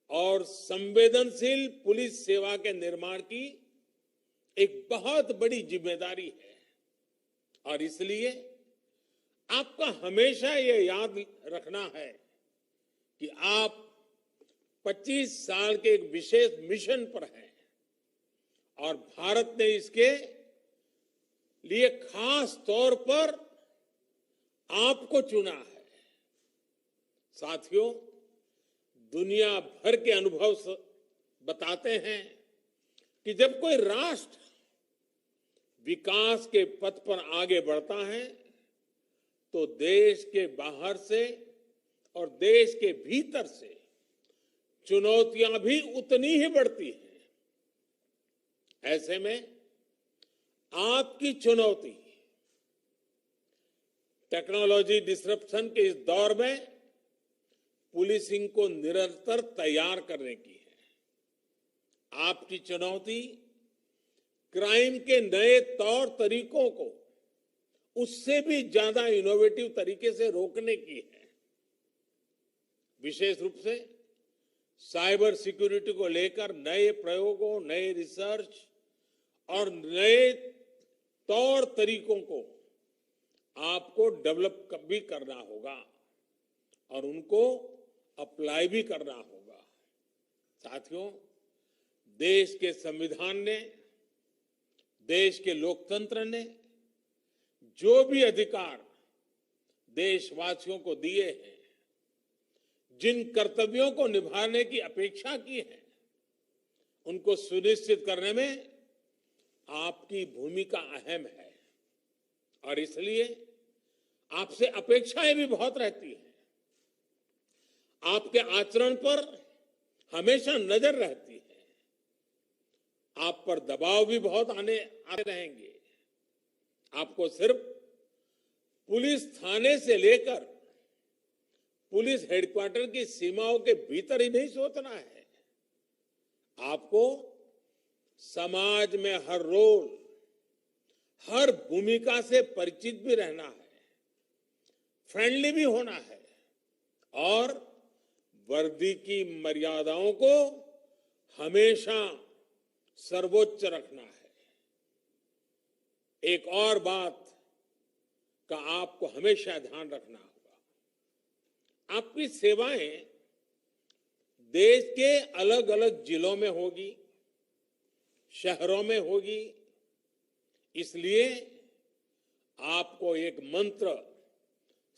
Speaker 2: और संवेदनशील पुलिस सेवा के निर्माण की एक बहुत बड़ी जिम्मेदारी है और इसलिए आपका हमेशा ये याद रखना है कि आप 25 साल के एक विशेष मिशन पर हैं और भारत ने इसके लिए खास तौर पर आपको चुना है। साथियों, दुनिया भर के अनुभव बताते हैं कि जब कोई राष्ट्र विकास के पथ पर आगे बढ़ता है तो देश के बाहर से और देश के भीतर से चुनौतियां भी उतनी ही बढ़ती हैं। ऐसे में आपकी चुनौती टेक्नोलॉजी डिसरप्शन के इस दौर में पुलिसिंग को निरंतर तैयार करने की है। आपकी चुनौती क्राइम के नए तौर तरीकों को उससे भी ज्यादा इनोवेटिव तरीके से रोकने की है। विशेष रूप से साइबर सिक्योरिटी को लेकर नए प्रयोगों, नए रिसर्च और नए तौर तरीकों को आपको डेवलप भी करना होगा और उनको अप्लाई भी करना होगा। साथियों, देश के संविधान ने, देश के लोकतंत्र ने जो भी अधिकार देशवासियों को दिए हैं, जिन कर्तव्यों को निभाने की अपेक्षा की है, उनको सुनिश्चित करने में आपकी भूमिका अहम है और इसलिए आपसे अपेक्षाएं भी बहुत रहती हैं। आपके आचरण पर हमेशा नजर रहती है। आप पर दबाव भी बहुत आते रहेंगे। आपको सिर्फ पुलिस थाने से लेकर पुलिस हेडक्वार्टर की सीमाओं के भीतर ही नहीं सोचना है। आपको समाज में हर रोल, हर भूमिका से परिचित भी रहना है, फ्रेंडली भी होना है और वर्दी की मर्यादाओं को हमेशा सर्वोच्च रखना है। एक और बात का आपको हमेशा ध्यान रखना होगा। आपकी सेवाएं देश के अलग अलग जिलों में होगी, शहरों में होगी। इसलिए आपको एक मंत्र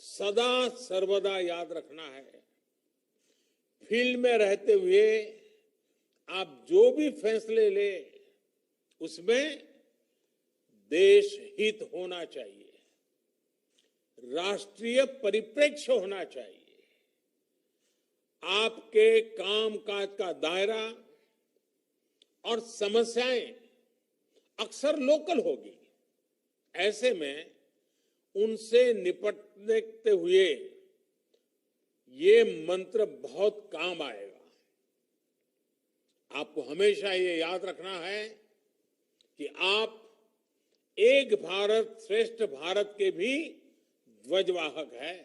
Speaker 2: सदा सर्वदा याद रखना है। फील्ड में रहते हुए आप जो भी फैसले ले, उसमें देश हित होना चाहिए, राष्ट्रीय परिप्रेक्ष्य होना चाहिए। आपके कामकाज का दायरा और समस्याएं अक्सर लोकल होगी। ऐसे में उनसे निपटते हुए ये मंत्र बहुत काम आएगा। आपको हमेशा ये याद रखना है कि आप एक भारत श्रेष्ठ भारत के भी ध्वजवाहक है।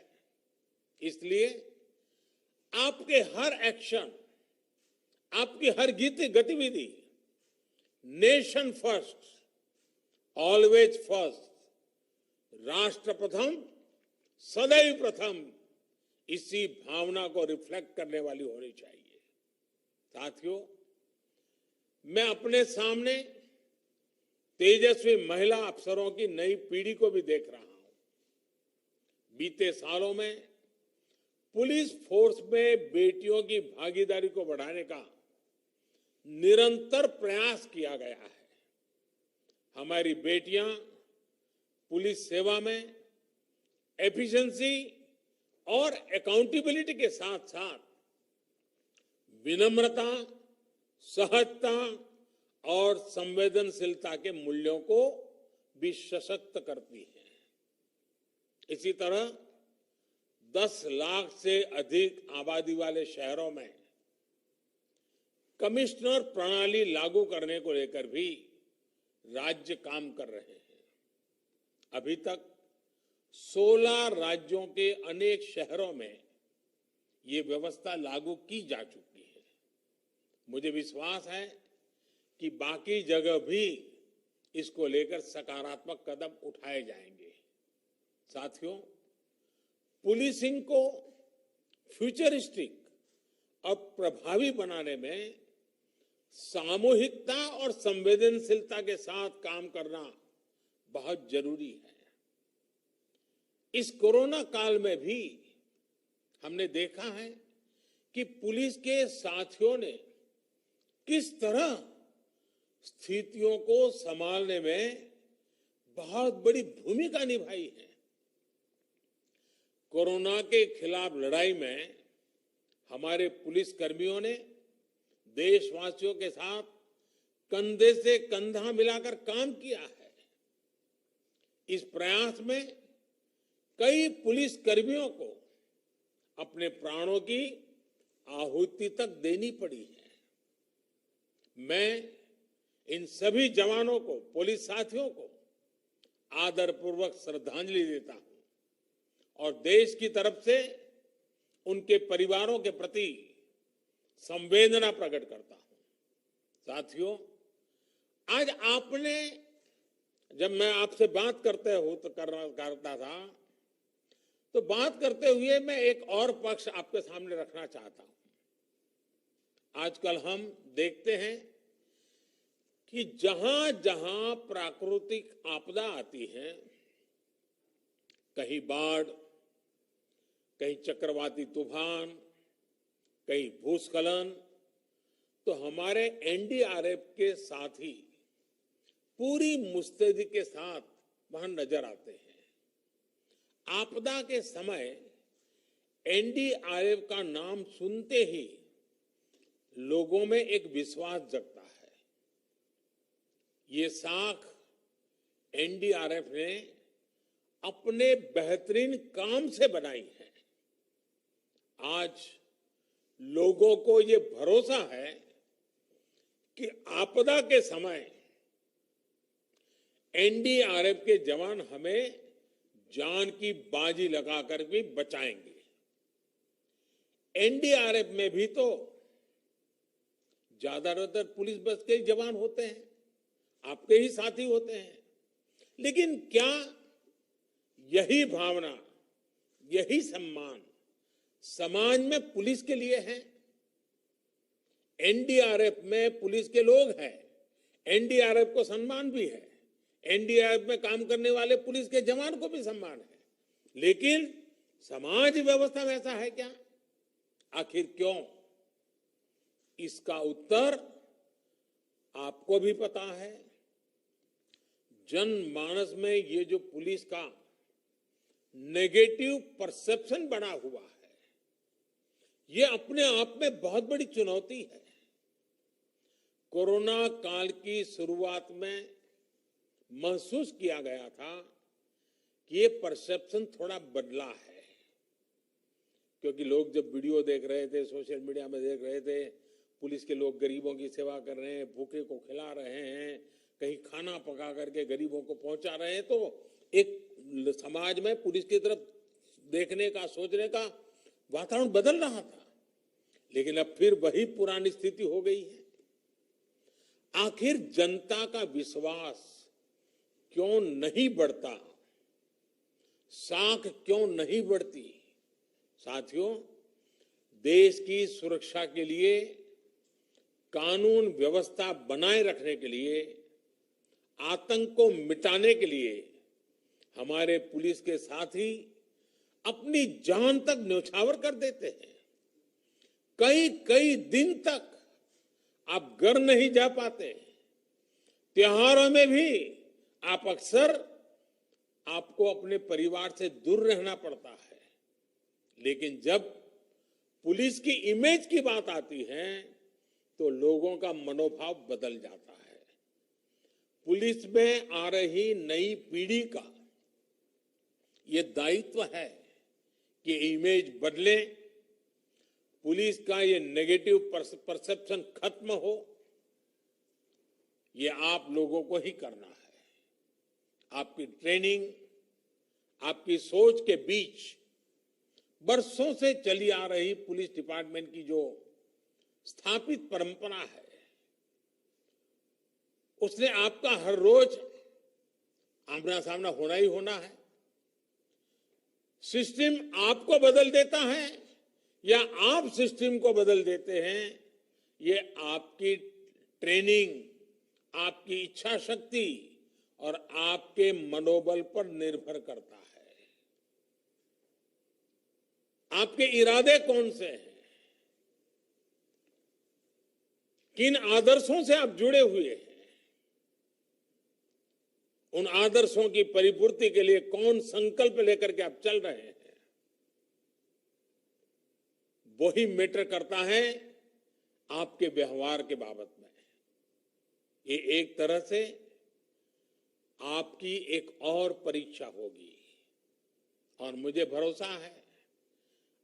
Speaker 2: इसलिए आपके हर एक्शन, आपकी हर गतिविधि नेशन फर्स्ट, ऑलवेज फर्स्ट, राष्ट्र प्रथम, सदैव प्रथम, इसी भावना को रिफ्लेक्ट करने वाली होनी चाहिए। साथियों, मैं अपने सामने तेजस्वी महिला अफसरों की नई पीढ़ी को भी देख रहा हूं। बीते सालों में पुलिस फोर्स में बेटियों की भागीदारी को बढ़ाने का निरंतर प्रयास किया गया है। हमारी बेटियां पुलिस सेवा में एफिशिएंसी और अकाउंटेबिलिटी के साथ साथ विनम्रता, सहजता और संवेदनशीलता के मूल्यों को भी सशक्त करती है। इसी तरह 10 लाख से अधिक आबादी वाले शहरों में कमिश्नर प्रणाली लागू करने को लेकर भी राज्य काम कर रहे हैं। अभी तक 16 राज्यों के अनेक शहरों में ये व्यवस्था लागू की जा चुकी है। मुझे विश्वास है कि बाकी जगह भी इसको लेकर सकारात्मक कदम उठाए जाएंगे। साथियों, पुलिसिंग को फ्यूचरिस्टिक और प्रभावी बनाने में सामूहिकता और संवेदनशीलता के साथ काम करना बहुत जरूरी है। इस कोरोना काल में भी हमने देखा है कि पुलिस के साथियों ने किस तरह स्थितियों को संभालने में बहुत बड़ी भूमिका निभाई है। कोरोना के खिलाफ लड़ाई में हमारे पुलिस कर्मियों ने देशवासियों के साथ कंधे से कंधा मिलाकर काम किया है। इस प्रयास में कई पुलिस कर्मियों को अपने प्राणों की आहुति तक देनी पड़ी है। मैं इन सभी जवानों को, पुलिस साथियों को आदरपूर्वक श्रद्धांजलि देता हूं और देश की तरफ से उनके परिवारों के प्रति संवेदना प्रकट करता हूं। साथियों, आज आपने, जब मैं आपसे बात करता था, तो बात करते हुए मैं एक और पक्ष आपके सामने रखना चाहता हूं। आजकल हम देखते हैं कि जहां जहां प्राकृतिक आपदा आती है, कहीं बाढ़, कहीं चक्रवाती तूफान, कहीं भूस्खलन, तो हमारे एनडीआरएफ के साथी पूरी मुस्तैदी के साथ वहां नजर आते हैं। आपदा के समय एनडीआरएफ का नाम सुनते ही लोगों में एक विश्वास जगता है। ये साख एनडीआरएफ ने अपने बेहतरीन काम से बनाई है। आज लोगों को ये भरोसा है कि आपदा के समय एनडीआरएफ के जवान हमें जान की बाजी लगाकर भी बचाएंगे। एनडीआरएफ में भी तो ज्यादातर पुलिस बस के जवान होते हैं, आपके ही साथी होते हैं, लेकिन क्या यही भावना, यही सम्मान समाज में पुलिस के लिए है? एनडीआरएफ में पुलिस के लोग हैं, एनडीआरएफ को सम्मान भी है, एनडीआरएफ में काम करने वाले पुलिस के जवान को भी सम्मान है, लेकिन समाज व्यवस्था में ऐसा है क्या? आखिर क्यों? इसका उत्तर आपको भी पता है। जनमानस में ये जो पुलिस का नेगेटिव परसेप्शन बना हुआ है, ये अपने आप में बहुत बड़ी चुनौती है। कोरोना काल की शुरुआत में महसूस किया गया था कि ये परसेप्शन थोड़ा बदला है, क्योंकि लोग जब वीडियो देख रहे थे, सोशल मीडिया में देख रहे थे, पुलिस के लोग गरीबों की सेवा कर रहे हैं, भूखे को खिला रहे हैं, कहीं खाना पका करके गरीबों को पहुंचा रहे हैं, तो एक समाज में पुलिस की तरफ देखने का, सोचने का वातावरण बदल रहा था। लेकिन अब फिर वही पुरानी स्थिति हो गई है। आखिर जनता का विश्वास क्यों नहीं बढ़ता? साख क्यों नहीं बढ़ती? साथियों, देश की सुरक्षा के लिए, कानून व्यवस्था बनाए रखने के लिए, आतंक को मिटाने के लिए हमारे पुलिस के साथी अपनी जान तक न्यौछावर कर देते हैं। कई कई दिन तक आप घर नहीं जा पाते। त्योहारों में भी आप अक्सर आपको अपने परिवार से दूर रहना पड़ता है। लेकिन जब पुलिस की इमेज की बात आती है तो लोगों का मनोभाव बदल जाता है। पुलिस में आ रही नई पीढ़ी का ये दायित्व है कि इमेज बदले, पुलिस का ये नेगेटिव परसेप्शन खत्म हो। ये आप लोगों को ही करना है। आपकी ट्रेनिंग, आपकी सोच के बीच बरसों से चली आ रही पुलिस डिपार्टमेंट की जो स्थापित परंपरा है, उसने आपका हर रोज आमना सामना होना ही होना है। सिस्टम आपको बदल देता है या आप सिस्टम को बदल देते हैं, ये आपकी ट्रेनिंग, आपकी इच्छा शक्ति और आपके मनोबल पर निर्भर करता है। आपके इरादे कौन से हैं? किन आदर्शों से आप जुड़े हुए हैं? उन आदर्शों की परिपूर्ति के लिए कौन संकल्प लेकर के आप चल रहे हैं? वही मैटर करता है आपके व्यवहार के बाबत में। ये एक तरह से आपकी एक और परीक्षा होगी और मुझे भरोसा है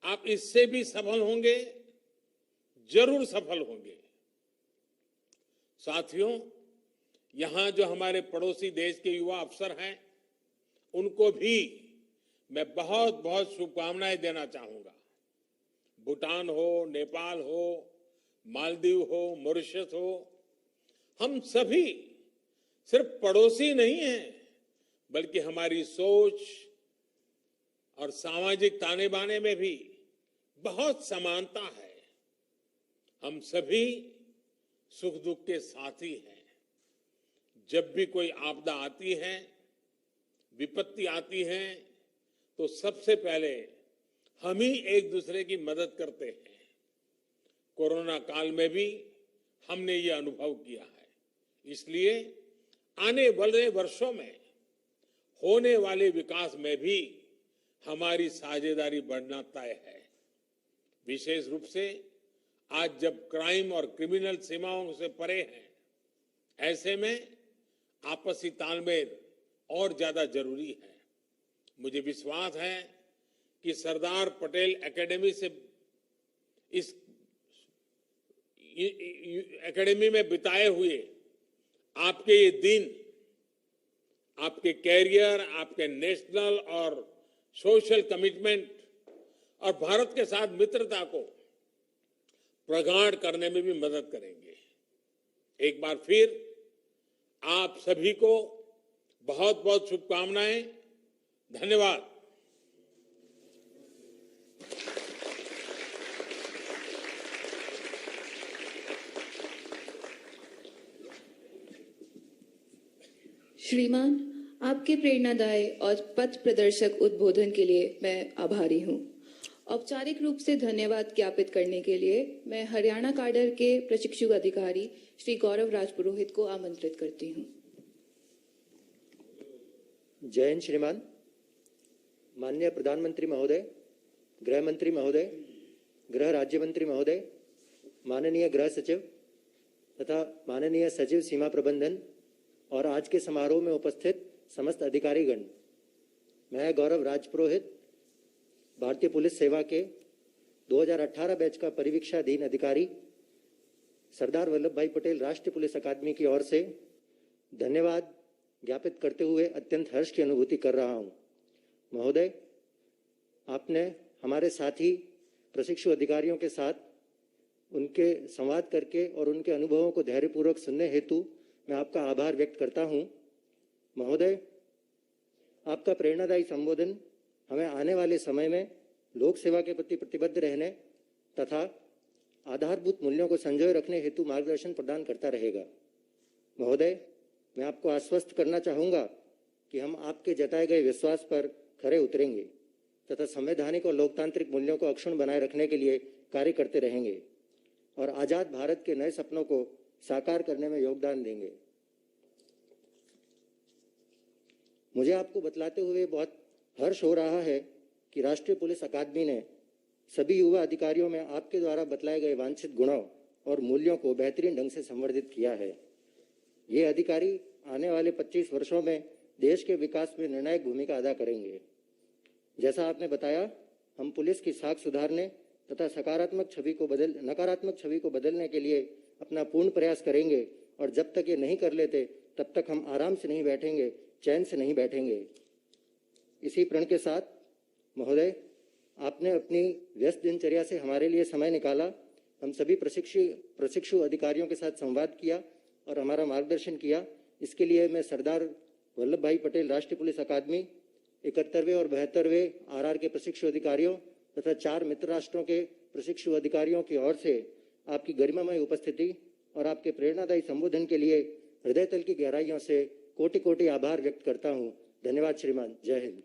Speaker 2: आप इससे भी सफल होंगे, जरूर सफल होंगे। साथियों, यहां जो हमारे पड़ोसी देश के युवा अफसर हैं, उनको भी मैं बहुत बहुत शुभकामनाएं देना चाहूंगा। भूटान हो, नेपाल हो, मालदीव हो, मॉरिशस हो, हम सभी सिर्फ पड़ोसी नहीं हैं, बल्कि हमारी सोच और सामाजिक ताने बाने में भी बहुत समानता है। हम सभी सुख दुख के साथी हैं। जब भी कोई आपदा आती है, विपत्ति आती है, तो सबसे पहले हम ही एक दूसरे की मदद करते हैं। कोरोना काल में भी हमने ये अनुभव किया है। इसलिए आने वाले वर्षों में होने वाले विकास में भी हमारी साझेदारी बढ़ना तय है। विशेष रूप से आज जब क्राइम और क्रिमिनल सीमाओं से परे हैं, ऐसे में आपसी तालमेल और ज्यादा जरूरी है। मुझे विश्वास है कि सरदार पटेल एकेडमी से इस एकेडमी में बिताए हुए आपके ये दिन आपके कैरियर, आपके नेशनल और सोशल कमिटमेंट और भारत के साथ मित्रता को प्रगाढ़ करने में भी मदद करेंगे। एक बार फिर आप सभी को बहुत बहुत शुभकामनाएं। धन्यवाद।
Speaker 3: श्रीमान, आपके प्रेरणादायी और पथ प्रदर्शक उद्बोधन के लिए मैं आभारी हूँ। औपचारिक रूप से धन्यवाद ज्ञापित करने के लिए मैं हरियाणा काडर के प्रशिक्षु अधिकारी श्री गौरव राजपुरोहित को आमंत्रित करती हूँ।
Speaker 10: जय हिंद श्रीमान। माननीय प्रधानमंत्री महोदय, गृह मंत्री महोदय, गृह राज्य मंत्री महोदय, माननीय गृह सचिव तथा माननीय सचिव सीमा प्रबंधन और आज के समारोह में उपस्थित समस्त अधिकारीगण, मैं गौरव राजपुरोहित भारतीय पुलिस सेवा के 2018 बैच का परिवीक्षाधीन अधिकारी सरदार वल्लभ भाई पटेल राष्ट्रीय पुलिस अकादमी की ओर से धन्यवाद ज्ञापित करते हुए अत्यंत हर्ष की अनुभूति कर रहा हूं। महोदय, आपने हमारे साथी प्रशिक्षु अधिकारियों के साथ उनके संवाद करके और उनके अनुभवों को धैर्यपूर्वक सुनने हेतु मैं आपका आभार व्यक्त करता हूं। महोदय, आपका प्रेरणादायी संबोधन हमें आने वाले समय में लोक सेवा के प्रति प्रतिबद्ध रहने तथा आधारभूत मूल्यों को संजोए रखने हेतु मार्गदर्शन प्रदान करता रहेगा। महोदय, मैं आपको आश्वस्त करना चाहूँगा कि हम आपके जताए गए विश्वास पर खरे उतरेंगे तथा संवैधानिक और लोकतांत्रिक मूल्यों को अक्षुण्ण बनाए रखने के लिए कार्य करते रहेंगे और आज़ाद भारत के नए सपनों को साकार करने में योगदान देंगे। मुझे आपको बतलाते हुए बहुत हर्ष हो रहा है कि राष्ट्रीय पुलिस अकादमी ने सभी युवा अधिकारियों में आपके द्वारा बतलाए गए वांछित गुणों और मूल्यों को बेहतरीन ढंग से संवर्धित किया है। ये अधिकारी आने वाले 25 वर्षों में देश के विकास में निर्णायक भूमिका अदा करेंगे। जैसा आपने बताया, हम पुलिस की साख सुधारने तथा नकारात्मक छवि को बदलने के लिए अपना पूर्ण प्रयास करेंगे और जब तक ये नहीं कर लेते तब तक हम आराम से नहीं बैठेंगे, चैन से नहीं बैठेंगे। इसी प्रण के साथ महोदय, आपने अपनी व्यस्त दिनचर्या से हमारे लिए समय निकाला, हम सभी प्रशिक्षु अधिकारियों के साथ संवाद किया और हमारा मार्गदर्शन किया। इसके लिए मैं सरदार वल्लभ भाई पटेल राष्ट्रीय पुलिस अकादमी 71वें और 72वें आरआर के प्रशिक्षु अधिकारियों तथा 4 मित्र राष्ट्रों के प्रशिक्षु अधिकारियों की ओर से आपकी गरिमामय उपस्थिति और आपके प्रेरणादायी संबोधन के लिए हृदय तल की गहराइयों से कोटि कोटि आभार व्यक्त करता हूँ। धन्यवाद श्रीमान। जय हिंद।